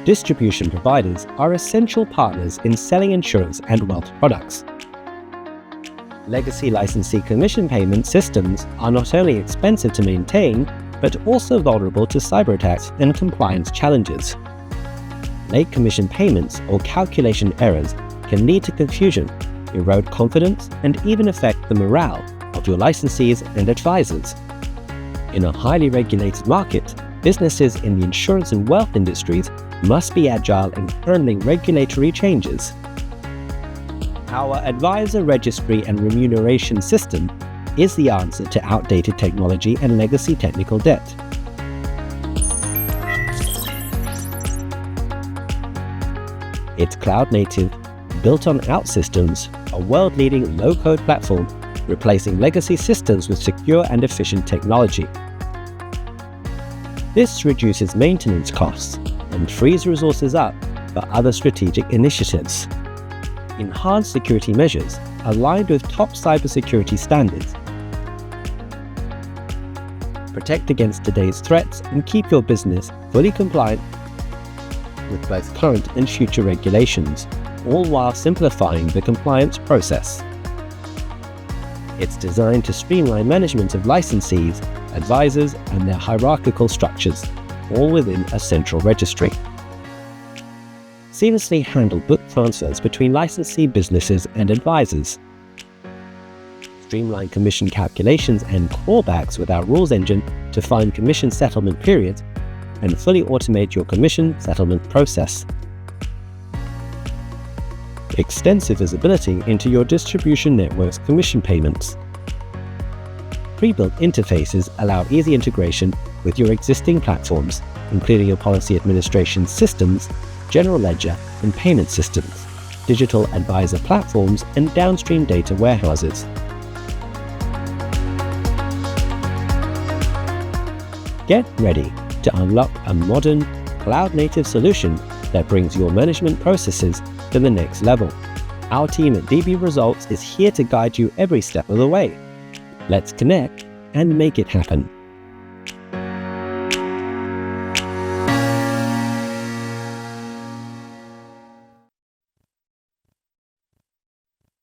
Distribution providers are essential partners in selling insurance and wealth products. Legacy licensee commission payment systems are not only expensive to maintain, but also vulnerable to cyber attacks and compliance challenges. Late commission payments or calculation errors can lead to confusion, erode confidence, and even affect the morale of your licensees and advisors. In a highly regulated market, businesses in the insurance and wealth industries must be agile in handling regulatory changes. Our Advisor Registry and Remuneration system is the answer to outdated technology and legacy technical debt. It's cloud-native, built on OutSystems, a world-leading low-code platform replacing legacy systems with secure and efficient technology. This reduces maintenance costs and frees resources up for other strategic initiatives. Enhanced security measures aligned with top cybersecurity standards. Protect against today's threats and keep your business fully compliant with both current and future regulations, all while simplifying the compliance process. It's designed to streamline management of licensees, advisors, and their hierarchical structures, all within a central registry. Seamlessly handle book transfers between licensee businesses and advisors. Streamline commission calculations and clawbacks with our rules engine to find commission settlement periods, and fully automate your commission settlement process. Extensive visibility into your distribution network's commission payments. Pre-built interfaces allow easy integration with your existing platforms, including your policy administration systems, general ledger and payment systems, digital advisor platforms, and downstream data warehouses. Get ready to unlock a modern, cloud-native solution that brings your management processes to the next level. Our team at DB Results is here to guide you every step of the way. Let's connect and make it happen.